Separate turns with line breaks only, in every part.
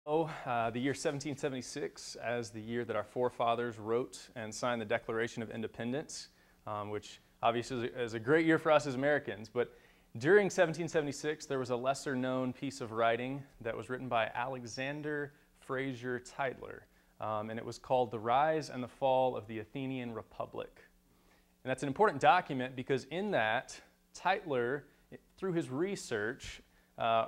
The year 1776 as the year that our forefathers wrote and signed the Declaration of Independence, which obviously is a great year for us as Americans. But during 1776, there was a lesser-known piece of writing that was written by Alexander Fraser Tytler, and it was called The Rise and the Fall of the Athenian Republic. And that's an important document because in that, Tytler, through his research,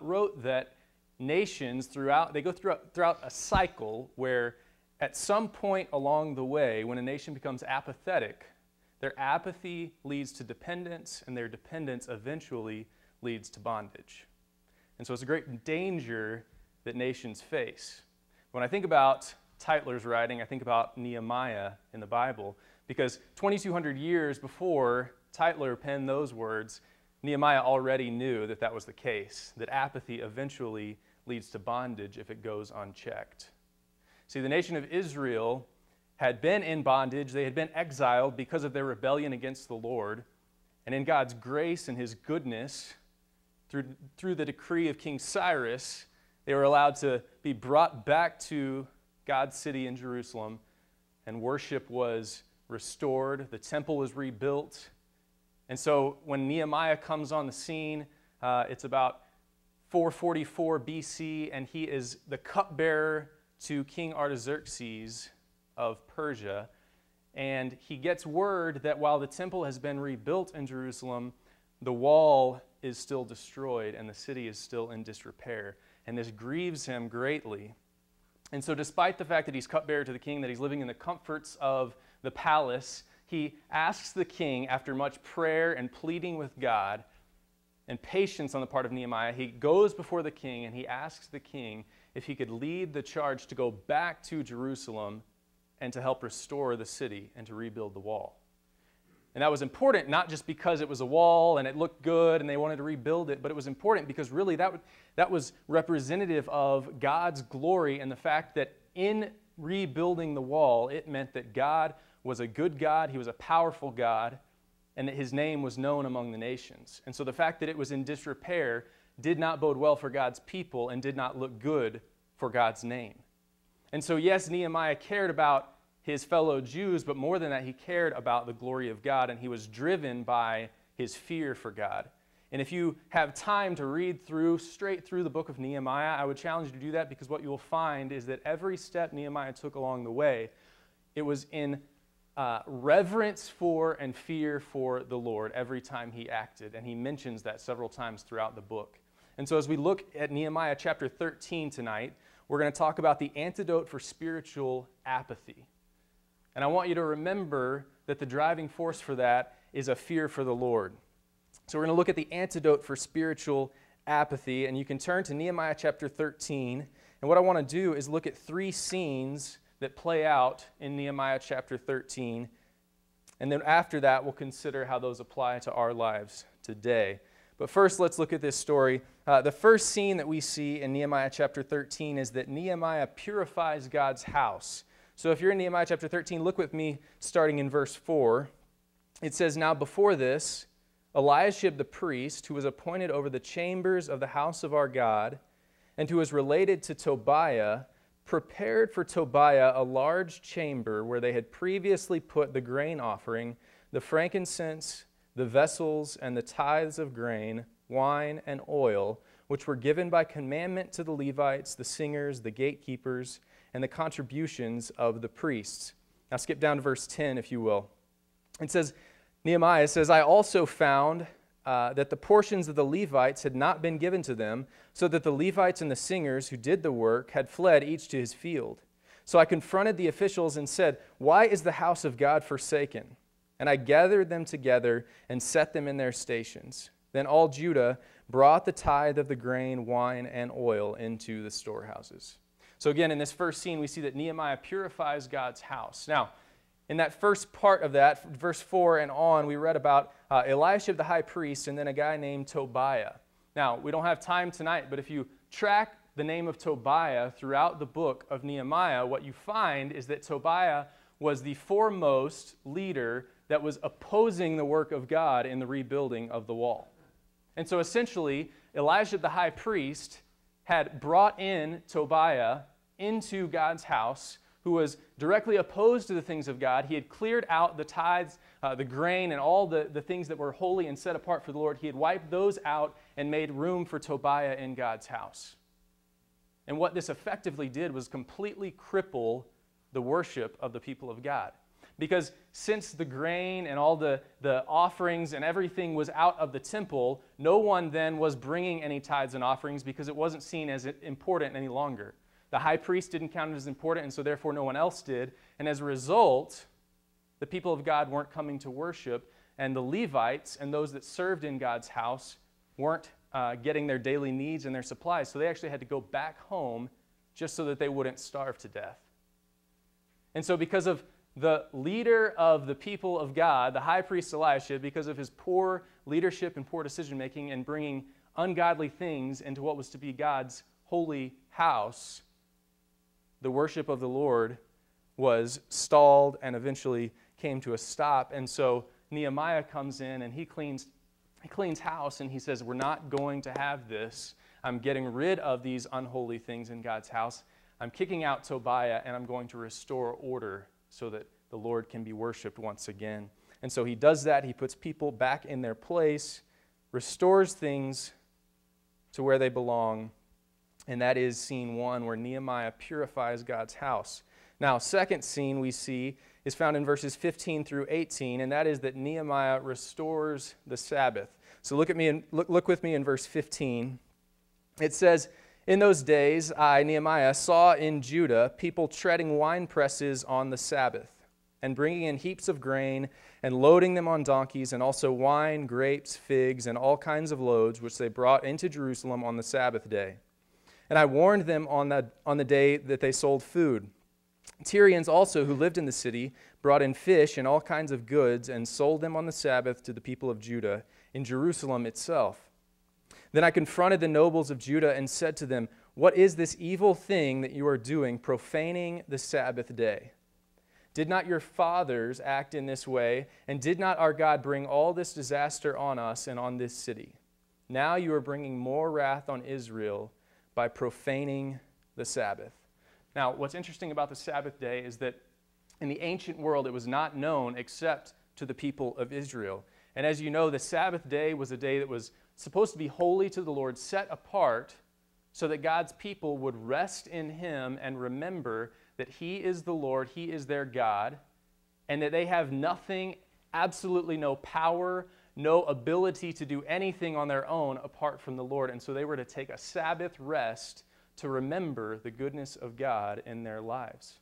wrote that nations go throughout a cycle where at some point along the way, when a nation becomes apathetic, their apathy leads to dependence, and their dependence eventually leads to bondage. And so it's a great danger that nations face. When I think about Tytler's writing, I think about Nehemiah in the Bible, because 2,200 years before Tytler penned those words, Nehemiah already knew that that was the case, that apathy eventually leads to bondage if it goes unchecked. See, the nation of Israel had been in bondage. They had been exiled because of their rebellion against the Lord. And in God's grace and His goodness, through the decree of King Cyrus, they were allowed to be brought back to God's city in Jerusalem, and worship was restored. The temple was rebuilt. And so when Nehemiah comes on the scene, it's about 444 BC, and he is the cupbearer to King Artaxerxes of Persia. And he gets word that while the temple has been rebuilt in Jerusalem, the wall is still destroyed and the city is still in disrepair. And this grieves him greatly. And so despite the fact that he's cupbearer to the king, that he's living in the comforts of the palace, he asks the king, after much prayer and pleading with God and patience on the part of Nehemiah, he goes before the king and he asks the king if he could lead the charge to go back to Jerusalem and to help restore the city and to rebuild the wall. And that was important not just because it was a wall and it looked good and they wanted to rebuild it, but it was important because really that was representative of God's glory and the fact that in rebuilding the wall, it meant that God was a good God, He was a powerful God, and that His name was known among the nations. And so the fact that it was in disrepair did not bode well for God's people and did not look good for God's name. And so yes, Nehemiah cared about his fellow Jews, but more than that, he cared about the glory of God, and he was driven by his fear for God. And if you have time to read straight through the book of Nehemiah, I would challenge you to do that, because what you'll find is that every step Nehemiah took along the way, it was in reverence for and fear for the Lord every time he acted. And he mentions that several times throughout the book. And so as we look at Nehemiah chapter 13 tonight, we're going to talk about the antidote for spiritual apathy. And I want you to remember that the driving force for that is a fear for the Lord. So we're going to look at the antidote for spiritual apathy. And you can turn to Nehemiah chapter 13. And what I want to do is look at three scenes that play out in Nehemiah chapter 13. And then after that, we'll consider how those apply to our lives today. But first, let's look at this story. The first scene that we see in Nehemiah chapter 13 is that Nehemiah purifies God's house. So if you're in Nehemiah chapter 13, look with me starting in verse 4. It says, "Now before this, Eliashib the priest, who was appointed over the chambers of the house of our God, and who was related to Tobiah, prepared for Tobiah a large chamber where they had previously put the grain offering, the frankincense, the vessels, and the tithes of grain, wine, and oil, which were given by commandment to the Levites, the singers, the gatekeepers, and the contributions of the priests." Now skip down to verse 10, if you will. It says, Nehemiah says, "I also found that the portions of the Levites had not been given to them, so that the Levites and the singers who did the work had fled each to his field. So I confronted the officials and said, 'Why is the house of God forsaken?' And I gathered them together and set them in their stations. Then all Judah brought the tithe of the grain, wine, and oil into the storehouses." So again, in this first scene, we see that Nehemiah purifies God's house. Now, in that first part of that, verse 4 and on, we read about Eliashib the high priest and then a guy named Tobiah. Now, we don't have time tonight, but if you track the name of Tobiah throughout the book of Nehemiah, what you find is that Tobiah was the foremost leader that was opposing the work of God in the rebuilding of the wall. And so essentially, Eliashib the high priest had brought in Tobiah into God's house, who was directly opposed to the things of God. He had cleared out the tithes, the grain, and all the things that were holy and set apart for the Lord. He had wiped those out and made room for Tobiah in God's house. And what this effectively did was completely cripple the worship of the people of God. Because since the grain and all the offerings and everything was out of the temple, no one then was bringing any tithes and offerings because it wasn't seen as important any longer. The high priest didn't count it as important, and so therefore no one else did. And as a result, the people of God weren't coming to worship, and the Levites and those that served in God's house weren't getting their daily needs and their supplies. So they actually had to go back home just so that they wouldn't starve to death. And so because of the leader of the people of God, the high priest Elisha, because of his poor leadership and poor decision-making and bringing ungodly things into what was to be God's holy house, the worship of the Lord was stalled and eventually came to a stop. And so Nehemiah comes in and he cleans house, and he says, we're not going to have this. I'm getting rid of these unholy things in God's house. I'm kicking out Tobiah, and I'm going to restore order so that the Lord can be worshiped once again. And so he does that. He puts people back in their place, restores things to where they belong, and that is scene 1, where Nehemiah purifies God's house. Now, second scene we see is found in verses 15 through 18, and that is that Nehemiah restores the Sabbath. So look with me in verse 15. It says, "In those days I, Nehemiah, saw in Judah people treading wine presses on the Sabbath, and bringing in heaps of grain, and loading them on donkeys, and also wine, grapes, figs, and all kinds of loads, which they brought into Jerusalem on the Sabbath day. And I warned them on the day that they sold food. Tyrians also, who lived in the city, brought in fish and all kinds of goods, and sold them on the Sabbath to the people of Judah, in Jerusalem itself. Then I confronted the nobles of Judah and said to them, 'What is this evil thing that you are doing, profaning the Sabbath day? Did not your fathers act in this way, and did not our God bring all this disaster on us and on this city? Now you are bringing more wrath on Israel by profaning the Sabbath.'" Now, what's interesting about the Sabbath day is that in the ancient world, it was not known except to the people of Israel. And as you know, the Sabbath day was a day that was supposed to be holy to the Lord, set apart so that God's people would rest in Him and remember that He is the Lord, He is their God, and that they have nothing, absolutely no power, no ability to do anything on their own apart from the Lord. And so they were to take a Sabbath rest to remember the goodness of God in their lives.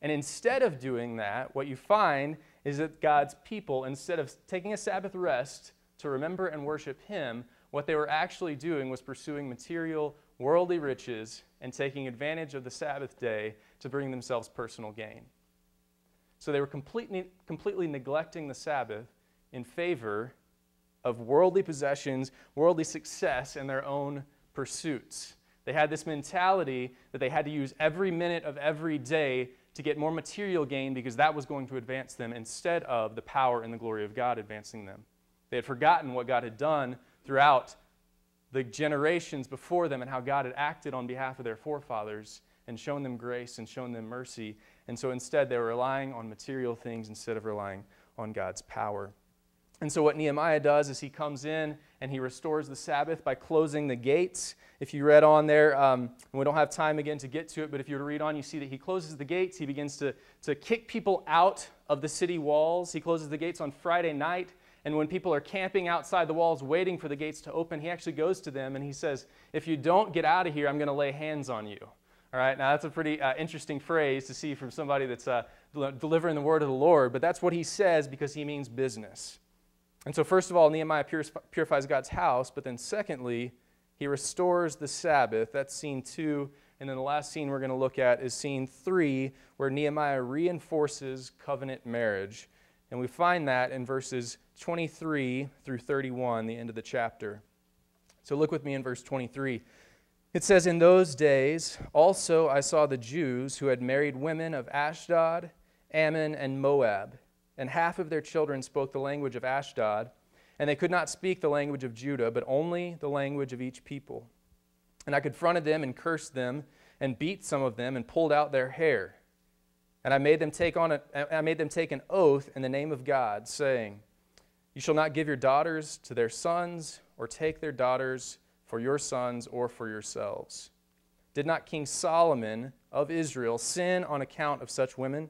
And instead of doing that, what you find is that God's people, instead of taking a Sabbath rest to remember and worship Him, what they were actually doing was pursuing material, worldly riches and taking advantage of the Sabbath day to bring themselves personal gain. So they were completely neglecting the Sabbath in favor of worldly possessions, worldly success, and their own pursuits. They had this mentality that they had to use every minute of every day to get more material gain because that was going to advance them instead of the power and the glory of God advancing them. They had forgotten what God had done throughout the generations before them and how God had acted on behalf of their forefathers and shown them grace and shown them mercy. And so instead they were relying on material things instead of relying on God's power. And so what Nehemiah does is he comes in and he restores the Sabbath by closing the gates. If you read on there, and we don't have time again to get to it, but if you were to read on, you see that he closes the gates. He begins to kick people out of the city walls. He closes the gates on Friday night. And when people are camping outside the walls waiting for the gates to open, he actually goes to them and he says, "If you don't get out of here, I'm going to lay hands on you." All right, now that's a pretty interesting phrase to see from somebody that's delivering the word of the Lord, but that's what he says because he means business. And so first of all, Nehemiah purifies God's house, but then secondly, he restores the Sabbath. That's scene 2. And then the last scene we're going to look at is scene 3, where Nehemiah reinforces covenant marriage. And we find that in verses 23 through 31, the end of the chapter. So look with me in verse 23. It says, "In those days also I saw the Jews who had married women of Ashdod, Ammon, and Moab, and half of their children spoke the language of Ashdod, and they could not speak the language of Judah, but only the language of each people. And I confronted them and cursed them and beat some of them and pulled out their hair. And I made them take an oath in the name of God, saying, you shall not give your daughters to their sons or take their daughters for your sons or for yourselves. Did not King Solomon of Israel sin on account of such women?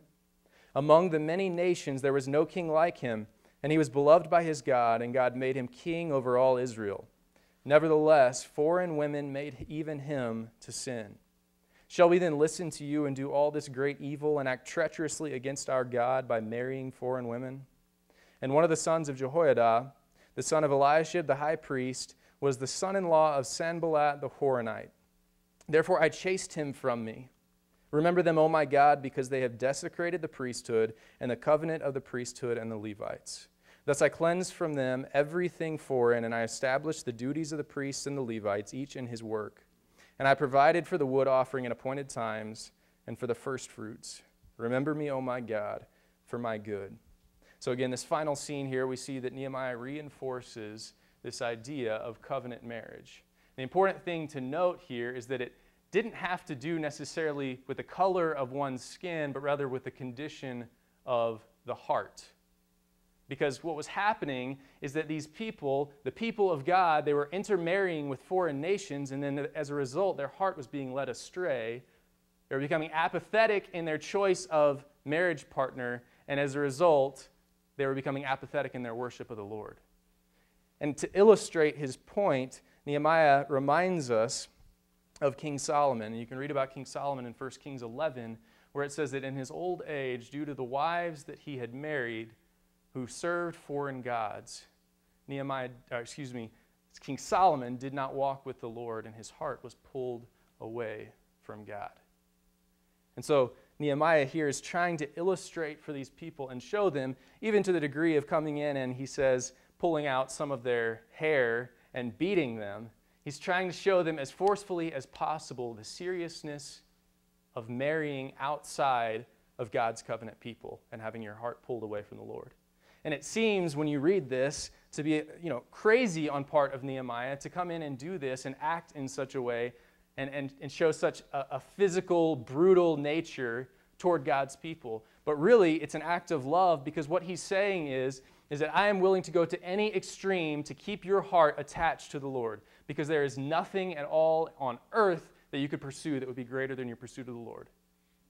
Among the many nations there was no king like him, and he was beloved by his God, and God made him king over all Israel. Nevertheless, foreign women made even him to sin. Shall we then listen to you and do all this great evil and act treacherously against our God by marrying foreign women? And one of the sons of Jehoiada, the son of Eliashib the high priest, was the son-in-law of Sanballat the Horonite. Therefore I chased him from me. Remember them, O my God, because they have desecrated the priesthood and the covenant of the priesthood and the Levites. Thus I cleansed from them everything foreign, and I established the duties of the priests and the Levites, each in his work. And I provided for the wood offering at appointed times and for the first fruits. Remember me, O my God, for my good. So again, this final scene here, we see that Nehemiah reinforces this idea of covenant marriage. The important thing to note here is that it didn't have to do necessarily with the color of one's skin, but rather with the condition of the heart. Because what was happening is that these people, the people of God, they were intermarrying with foreign nations, and then as a result, their heart was being led astray. They were becoming apathetic in their choice of marriage partner, and as a result, they were becoming apathetic in their worship of the Lord. And to illustrate his point, Nehemiah reminds us of King Solomon. And you can read about King Solomon in 1 Kings 11, where it says that in his old age, due to the wives that he had married who served foreign gods, King Solomon did not walk with the Lord, and his heart was pulled away from God. And so Nehemiah here is trying to illustrate for these people and show them, even to the degree of coming in and he says, pulling out some of their hair and beating them. He's trying to show them as forcefully as possible the seriousness of marrying outside of God's covenant people and having your heart pulled away from the Lord. And it seems when you read this to be crazy on part of Nehemiah to come in and do this and act in such a way and show such a physical, brutal nature toward God's people. But really, it's an act of love, because what he's saying is that I am willing to go to any extreme to keep your heart attached to the Lord, because there is nothing at all on earth that you could pursue that would be greater than your pursuit of the Lord.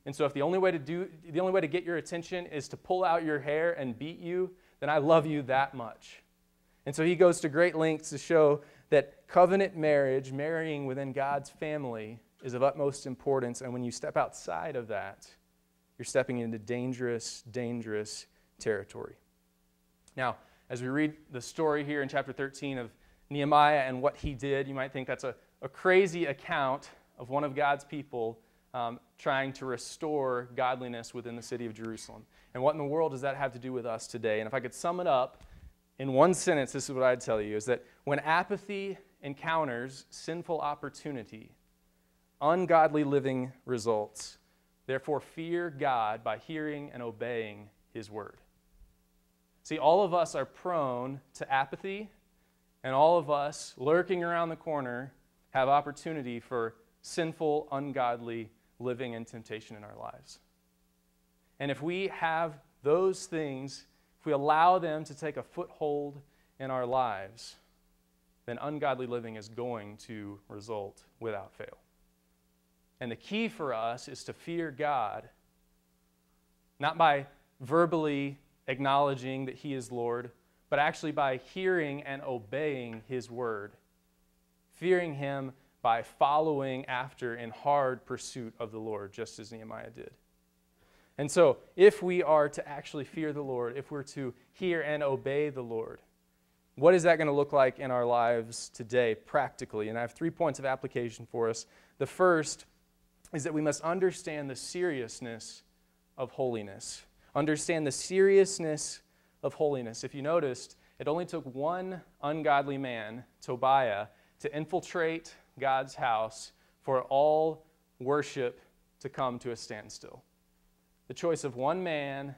And so if the only way to get your attention is to pull out your hair and beat you, then I love you that much. And so he goes to great lengths to show that covenant marriage, marrying within God's family, is of utmost importance. And when you step outside of that, you're stepping into dangerous, dangerous territory. Now, as we read the story here in chapter 13 of Nehemiah and what he did, you might think that's a crazy account of one of God's people trying to restore godliness within the city of Jerusalem. And what in the world does that have to do with us today? And if I could sum it up in one sentence, this is what I'd tell you, is that when apathy encounters sinful opportunity, ungodly living results. Therefore, fear God by hearing and obeying his word. See, all of us are prone to apathy, and all of us lurking around the corner have opportunity for sinful, ungodly living and temptation in our lives. And if we have those things, if we allow them to take a foothold in our lives, then ungodly living is going to result without fail. And the key for us is to fear God, not by verbally acknowledging that he is Lord, but actually by hearing and obeying his word. Fearing him by following after in hard pursuit of the Lord, just as Nehemiah did. And so, if we are to actually fear the Lord, if we're to hear and obey the Lord, what is that going to look like in our lives today, practically? And I have 3 points of application for us. The first is that we must understand the seriousness of holiness. Understand the seriousness of holiness. If you noticed, it only took one ungodly man, Tobiah, to infiltrate God's house for all worship to come to a standstill. The choice of one man